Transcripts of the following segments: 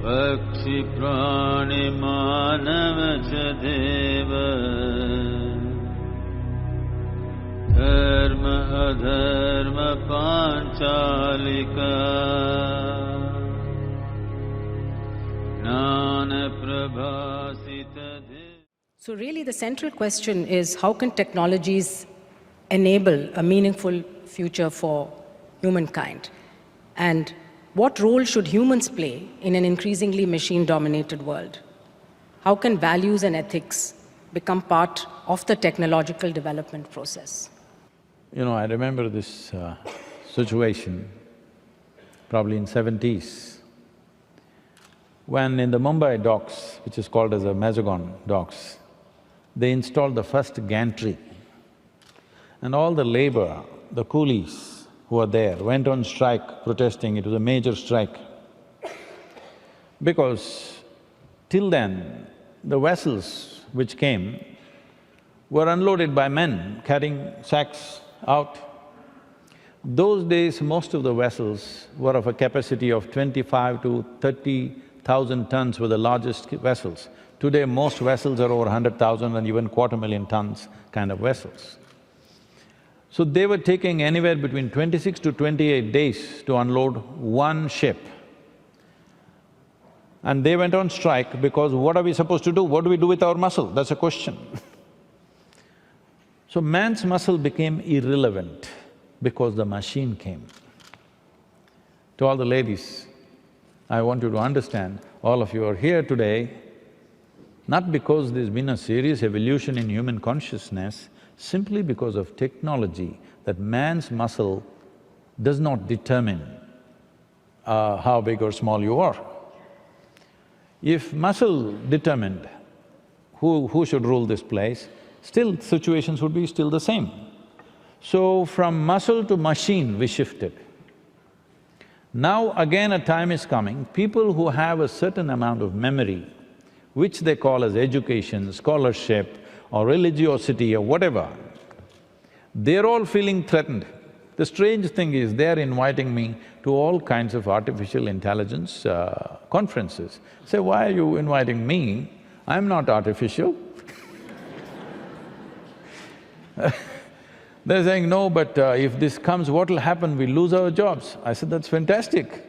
पक्षि प्राणि मानव च देव धर्म अधर्म पांचालिका ज्ञान प्रभासित। So really the central question is, how can technologies enable a meaningful future for humankind? And what role should humans play in an increasingly machine-dominated world? How can values and ethics become part of the technological development process? You know, I remember this situation probably in '70s, when in the Mumbai docks, which is called as the Mazagon docks, they installed the first gantry. And all the labor, the coolies who were there went on strike protesting. It was a major strike. Because till then, the vessels which came were unloaded by men carrying sacks out. Those days, most of the vessels were of a capacity of 25 to 30,000 tons were the largest vessels. Today, most vessels are over 100,000 and even 250,000 tons kind of vessels. So they were taking anywhere between 26 to 28 days to unload one ship. And they went on strike because what are we supposed to do? What do we do with our muscle? That's a question. So man's muscle became irrelevant because the machine came. To all the ladies, I want you to understand, all of you are here today not because there's been a serious evolution in human consciousness, simply because of technology, that man's muscle does not determine how big or small you are. If muscle determined who should rule this place, still situations would be still the same. So from muscle to machine we shifted. Now again a time is coming, people who have a certain amount of memory, which they call as education, scholarship or religiosity or whatever, they're all feeling threatened. The strange thing is, they're inviting me to all kinds of artificial intelligence conferences. Say, why are you inviting me? I'm not artificial. They're saying, no, but if this comes, what will happen? We'll lose our jobs. I said, that's fantastic.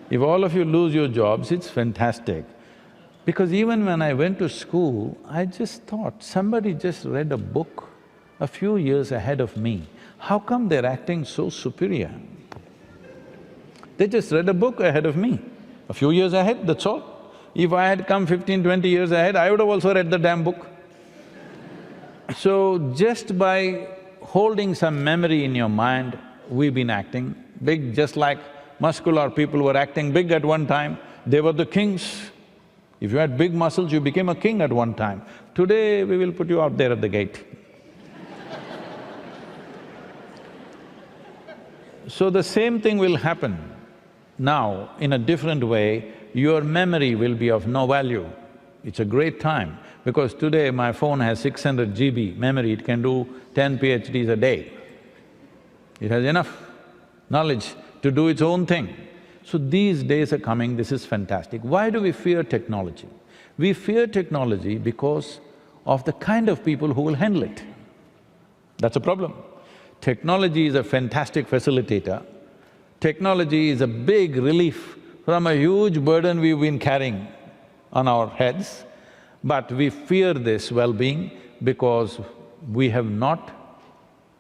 If all of you lose your jobs, it's fantastic. Because even when I went to school, I just thought, somebody just read a book a few years ahead of me. How come they're acting so superior? They just read a book ahead of me, a few years ahead, that's all. If I had come 15, 20 years ahead, I would have also read the damn book. So just by holding some memory in your mind, we've been acting big, just like muscular people were acting big at one time. They were the kings. If you had big muscles, you became a king at one time. Today, we will put you out there at the gate. So the same thing will happen now in a different way. Your memory will be of no value. It's a great time, because today my phone has 600 GB memory, it can do 10 PhDs a day. It has enough knowledge to do its own thing. So these days are coming, this is fantastic. Why do we fear technology? We fear technology because of the kind of people who will handle it. That's a problem. Technology is a fantastic facilitator. Technology is a big relief from a huge burden we've been carrying on our heads, but we fear this well-being because we have not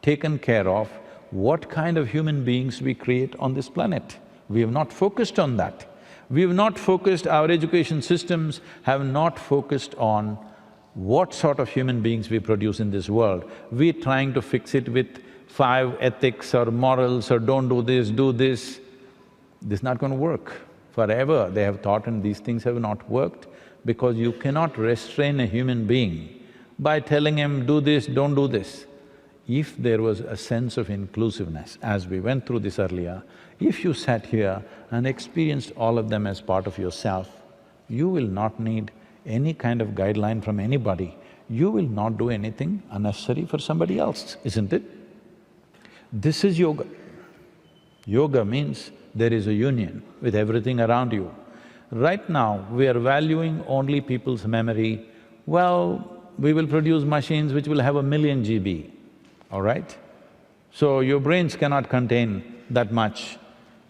taken care of what kind of human beings we create on this planet. We have not focused on that. We have not focused, our education systems have not focused on what sort of human beings we produce in this world. We're trying to fix it with 5 ethics or morals or don't do this, do this. This is not going to work. Forever they have taught and these things have not worked because you cannot restrain a human being by telling him, do this, don't do this. If there was a sense of inclusiveness, as we went through this earlier, if you sat here and experienced all of them as part of yourself, you will not need any kind of guideline from anybody. You will not do anything unnecessary for somebody else, isn't it? This is yoga. Yoga means there is a union with everything around you. Right now, we are valuing only people's memory. Well, we will produce machines which will have 1,000,000 GB, all right? So your brains cannot contain that much.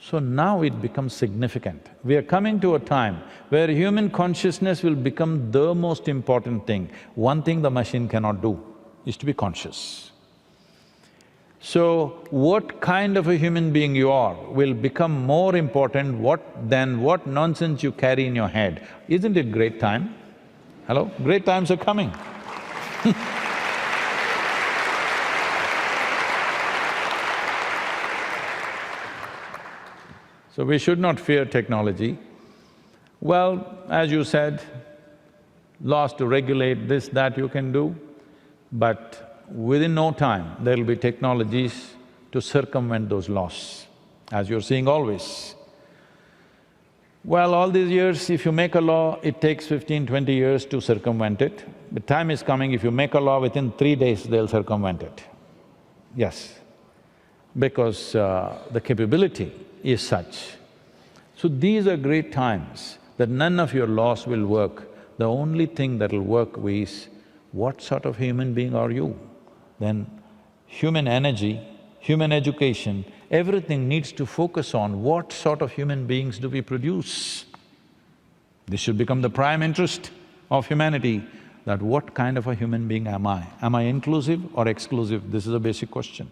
So now it becomes significant. We are coming to a time where human consciousness will become the most important thing. One thing the machine cannot do is to be conscious. So, what kind of a human being you are will become more important than what nonsense you carry in your head. Isn't it great time? Hello? Great times are coming. So we should not fear technology. Well, as you said, laws to regulate this, that you can do, but within no time, there'll be technologies to circumvent those laws, as you're seeing always. Well, all these years, if you make a law, it takes 15, 20 years to circumvent it. The time is coming, if you make a law, within 3 days, they'll circumvent it. Yes, because the capability is such. So these are great times that none of your laws will work. The only thing that'll work is, what sort of human being are you? Then human energy, human education, everything needs to focus on what sort of human beings do we produce. This should become the prime interest of humanity, that what kind of a human being am I? Am I inclusive or exclusive? This is a basic question.